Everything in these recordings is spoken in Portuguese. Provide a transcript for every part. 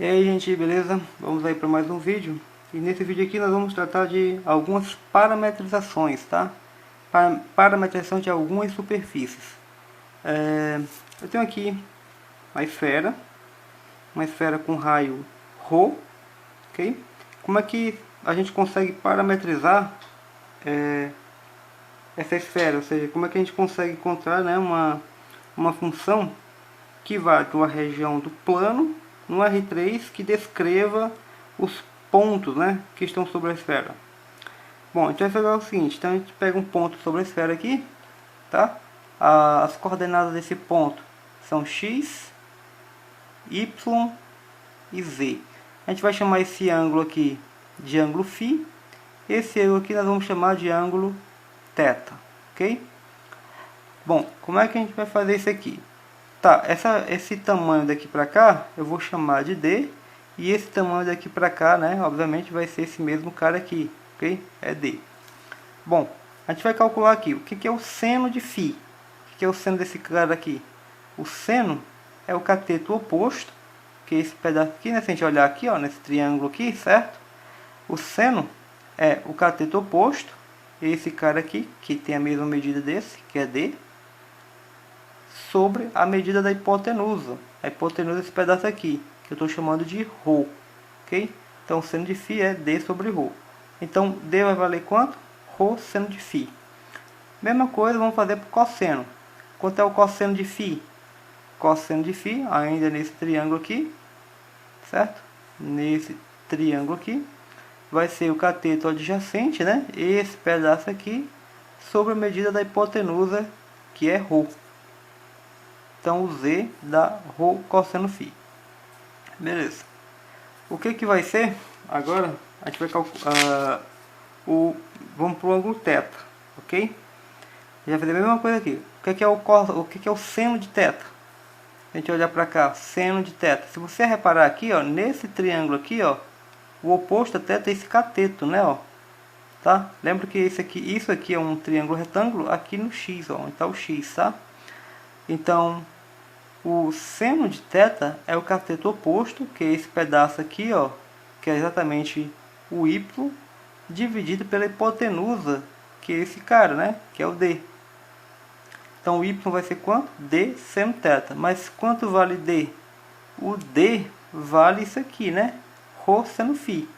E aí, gente, beleza? Vamos aí para mais um vídeo. E nesse vídeo aqui nós vamos tratar de algumas parametrizações, tá? Parametrização de algumas superfícies. Eu tenho aqui uma esfera com raio ρ, ok? Como é que a gente consegue parametrizar essa esfera? Ou seja, como é que a gente consegue encontrar, né, uma função que vá de uma região do plano no R3 que descreva os pontos, né, que estão sobre a esfera. Bom, então vai fazer o seguinte, então a gente pega um ponto sobre a esfera aqui, tá? As coordenadas desse ponto são x, y e z. A gente vai chamar esse ângulo aqui de ângulo φ. Esse ângulo aqui nós vamos chamar de ângulo θ, ok? Bom, como é que a gente vai fazer isso aqui? Tá, esse tamanho daqui para cá eu vou chamar de D, e esse tamanho daqui para cá, né, obviamente vai ser esse mesmo cara aqui, ok? É D. Bom, a gente vai calcular aqui o que é o seno de φ. O que é o seno desse cara aqui? O seno é o cateto oposto, que é esse pedaço aqui, né? Se a gente olhar aqui, ó, nesse triângulo aqui, certo? O seno é o cateto oposto, esse cara aqui, que tem a mesma medida desse, que é D, sobre a medida da hipotenusa. A hipotenusa é esse pedaço aqui, que eu estou chamando de ρ, ok? Então, o seno de φ é D sobre ρ. Então, D vai valer quanto? Ρ seno de φ. Mesma coisa, vamos fazer para o cosseno. Quanto é o cosseno de φ? Cosseno de φ, ainda nesse triângulo aqui, certo? Nesse triângulo aqui, vai ser o cateto adjacente, né? Esse pedaço aqui, sobre a medida da hipotenusa, que é ρ. Então, o Z dá ρ cosseno φ. Beleza. O que vai ser? Agora, a gente vai calcular vamos para o ângulo θ, ok? A gente vai fazer a mesma coisa aqui. O que é o seno de θ? A gente olhar para cá, seno de θ. Se você reparar aqui, ó, nesse triângulo aqui, ó, o oposto a θ é esse cateto, né, ó? Tá? Lembra que isso aqui é um triângulo retângulo aqui no x, ó, onde está o x, tá? Então, o seno de θ é o cateto oposto, que é esse pedaço aqui, ó, que é exatamente o y, dividido pela hipotenusa, que é esse cara, né, que é o D. Então, o y vai ser quanto? D seno θ. Mas quanto vale D? O D vale isso aqui, né? Ρ seno φ.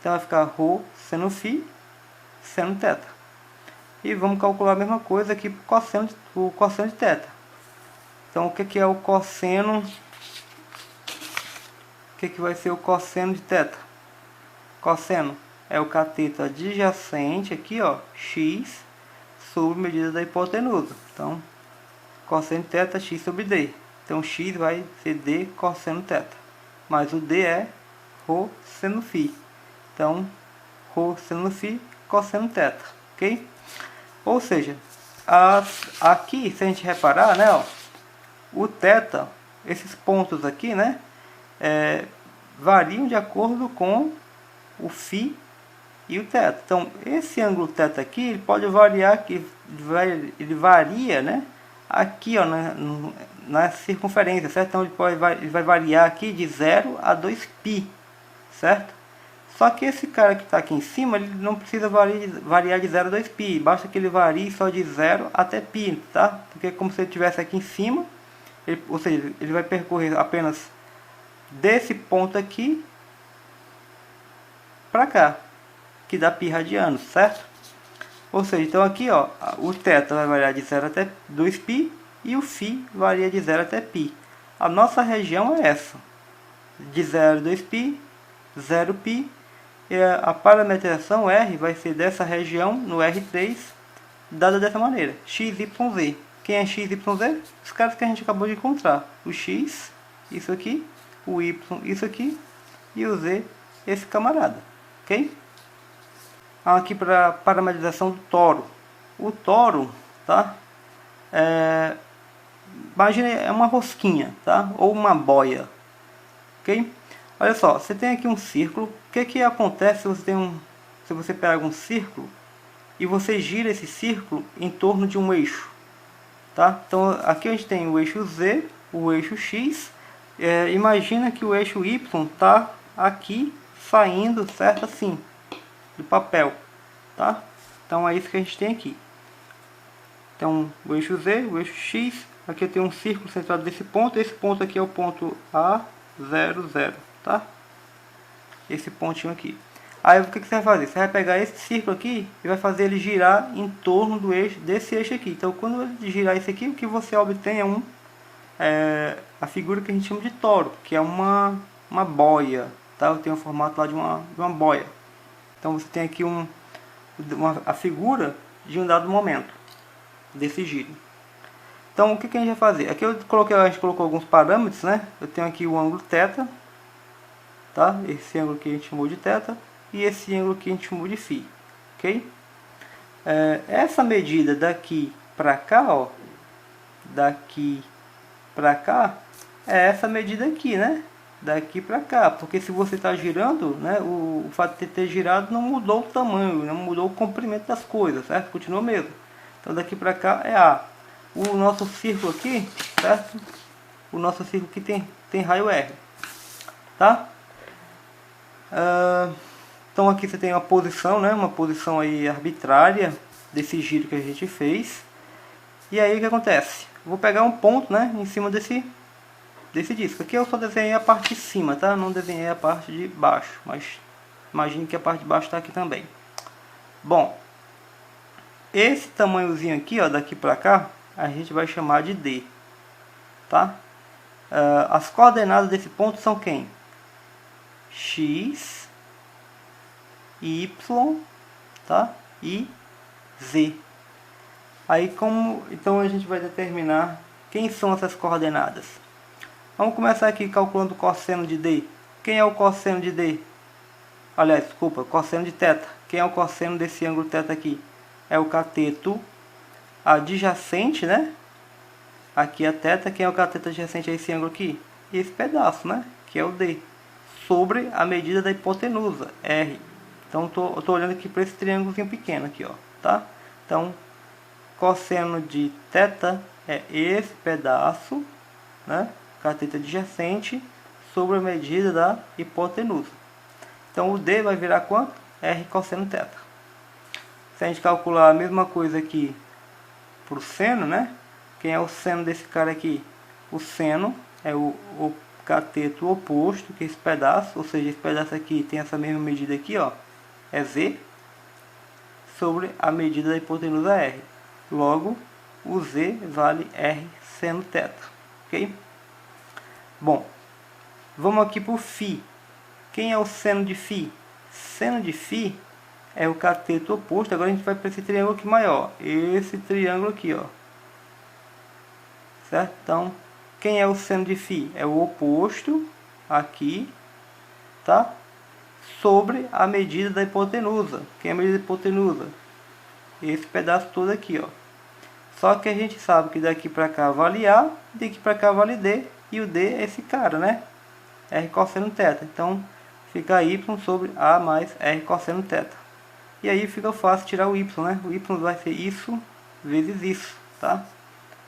Então, vai ficar ρ seno φ seno θ. E vamos calcular a mesma coisa aqui para o cosseno de θ. Então, o que é o cosseno? O que vai ser o cosseno de θ? Cosseno é o cateto adjacente aqui, ó, x, sobre medida da hipotenusa. Então, cosseno de θ, x sobre D. Então, x vai ser D cosseno θ. Mas o D é ρ seno φ. Então, ρ seno φ cosseno θ, ok? Ou seja, aqui, se a gente reparar, né, ó, o θ, esses pontos aqui, né, variam de acordo com o φ e o θ. Então, esse ângulo θ aqui, ele pode variar, ele varia, né, aqui, ó, na circunferência, certo? Então, ele vai variar aqui de 0 a 2π, certo? Só que esse cara que está aqui em cima, ele não precisa variar de 0 a 2π, basta que ele varie só de 0 até π, tá? Porque é como se ele estivesse aqui em cima, ou seja, ele vai percorrer apenas desse ponto aqui para cá, que dá π radianos, certo? Ou seja, então aqui, ó, o θ vai variar de 0 até 2π e o φ varia de 0 até π. A nossa região é essa, de 0 a 2π, 0π, e a parametrização R vai ser dessa região no R3, dada dessa maneira, x, y, z. Quem é x, y, z? Os caras que a gente acabou de encontrar. O x, isso aqui, o y, isso aqui, e o z, esse camarada, ok? Aqui para parametrização do toro. O toro, tá? Imagina, é uma rosquinha, tá? Ou uma boia, ok? Olha só, você tem aqui um círculo. O que acontece se você pega um círculo e você gira esse círculo em torno de um eixo, tá? Então aqui a gente tem o eixo Z, o eixo X, imagina que o eixo Y está aqui saindo, certo, assim, do papel, tá? Então é isso que a gente tem aqui. Então o eixo Z, o eixo X, aqui eu tenho um círculo centrado nesse ponto. Esse ponto aqui é o ponto A00, tá? Esse pontinho aqui. Aí o que você vai fazer? Você vai pegar esse círculo aqui e vai fazer ele girar em torno do eixo, desse eixo aqui. Então quando ele girar isso aqui, o que você obtém é a figura que a gente chama de toro, que é uma boia, tá? Eu tenho o formato lá de uma boia. Então você tem aqui a figura de um dado momento desse giro. Então o que a gente vai fazer? Aqui a gente colocou alguns parâmetros, né? Eu tenho aqui o ângulo θ, tá? Esse ângulo que a gente chamou de θ e esse ângulo que a gente chamou de φ, ok? Essa medida daqui para cá, ó, daqui para cá, é essa medida aqui, né? Daqui para cá, porque se você está girando, né? O fato de ter girado não mudou o tamanho, não mudou o comprimento das coisas, certo? Continua mesmo. Então daqui para cá é A. O nosso círculo aqui, certo? O nosso círculo aqui tem raio R, tá? Então aqui você tem uma posição, né? Uma posição aí arbitrária desse giro que a gente fez. E aí o que acontece? Eu vou pegar um ponto, né? Em cima desse disco. Aqui eu só desenhei a parte de cima, tá? Não desenhei a parte de baixo, mas imagine que a parte de baixo está aqui também. Bom, esse tamanhozinho aqui, ó, daqui para cá, a gente vai chamar de D, tá? As coordenadas desse ponto são quem? X, Y, tá? E Z. Aí então a gente vai determinar quem são essas coordenadas. Vamos começar aqui calculando o cosseno de D. Quem é o cosseno de D? Aliás, desculpa, cosseno de θ. Quem é o cosseno desse ângulo θ aqui? É o cateto adjacente, né? Aqui é θ. Quem é o cateto adjacente a esse ângulo aqui? Esse pedaço, né? Que é o D. Sobre a medida da hipotenusa, R. Então eu tô olhando aqui para esse triângulozinho pequeno aqui, ó, tá? Então, cosseno de θ é esse pedaço, né? Cateto adjacente sobre a medida da hipotenusa. Então o D vai virar quanto? R cosseno θ. Se a gente calcular a mesma coisa aqui para o seno, né? Quem é o seno desse cara aqui? O seno é o cateto oposto, que é esse pedaço, ou seja, esse pedaço aqui tem essa mesma medida aqui, ó, é Z, sobre a medida da hipotenusa R. Logo, o Z vale R seno θ, ok? Bom, vamos aqui para o φ. Quem é o seno de φ? Seno de φ é o cateto oposto. Agora a gente vai para esse triângulo aqui maior, esse triângulo aqui, ó, certo? Então, quem é o seno de φ? É o oposto aqui, tá? Sobre a medida da hipotenusa. Quem é a medida da hipotenusa? Esse pedaço todo aqui, ó. Só que a gente sabe que daqui para cá vale A, daqui para cá vale D, e o D é esse cara, né? R cosseno θ. Então, fica Y sobre A mais R cosseno θ. E aí fica fácil tirar o Y, né? O Y vai ser isso vezes isso, tá?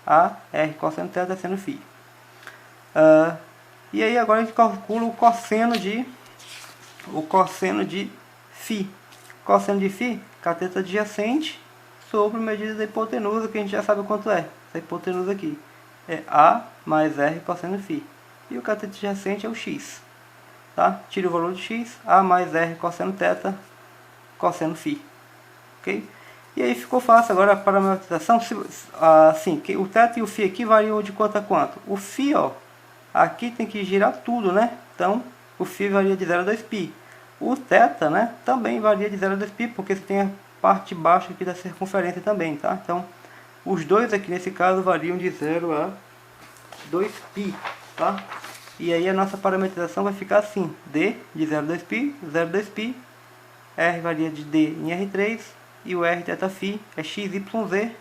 A, R cosseno θ sendo φ. E aí agora a gente calcula o cosseno de φ. Cosseno de φ, cateto adjacente sobre a medida da hipotenusa, que a gente já sabe quanto é. Essa hipotenusa aqui é A mais R cosseno φ. E o cateto adjacente é o X. Tá? Tira o valor de X, A mais R cosseno θ, cosseno φ. Ok? E aí ficou fácil agora a parametrização. Assim, o θ e o φ aqui variam de quanto a quanto? O φ, ó, aqui tem que girar tudo, né? Então, o φ varia de 0 a 2π. O θ, né, também varia de 0 a 2π, porque você tem a parte baixa aqui da circunferência também, tá? Então, os dois aqui nesse caso variam de 0 a 2π, tá? E aí a nossa parametrização vai ficar assim: D de 0 a 2π, 0 a 2π, R varia de D em R3, e o R θ φ é XYZ,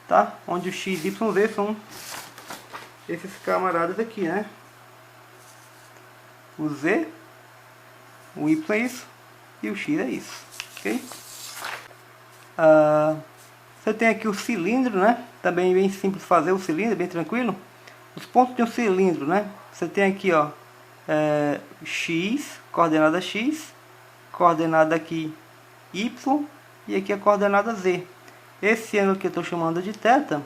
tá? Onde o X, Y, Z são esses camaradas aqui, né? O Z, o Y é isso, e o X é isso, ok? Você tem aqui o cilindro, né? Também bem simples fazer o cilindro, bem tranquilo. os pontos de um cilindro, né? Você tem aqui, ó, x, coordenada aqui y e aqui a coordenada z. Esse ângulo que eu estou chamando de θ.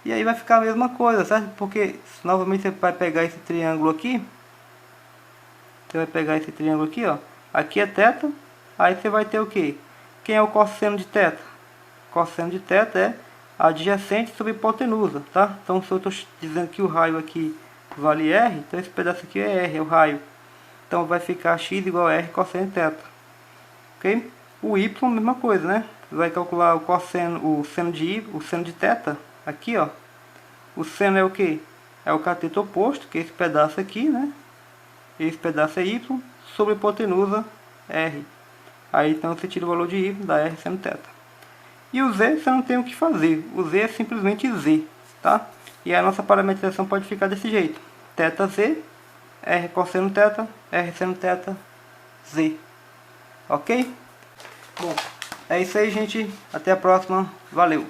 E aí vai ficar a mesma coisa, certo? Porque novamente você vai pegar esse triângulo aqui. Você vai pegar esse triângulo aqui, ó. Aqui é θ. Aí você vai ter o quê? Quem é o cosseno de θ? Cosseno de θ é adjacente sobre hipotenusa, tá? Então se eu estou dizendo que o raio aqui vale R, então esse pedaço aqui é R, é o raio. Então vai ficar x igual a R cosseno de θ. Ok? O y, mesma coisa, né? Vai calcular o seno de θ, aqui, ó. O seno é o que? É o cateto oposto, que é esse pedaço aqui, né? Esse pedaço é y, sobre a hipotenusa R. Aí então você tira o valor de y, dá R seno θ. E o z você não tem o que fazer, o z é simplesmente z, tá? E a nossa parametrização pode ficar desse jeito. θz, R cosseno θ, R seno θ, z. Ok? Bom, é isso aí, gente. Até a próxima. Valeu!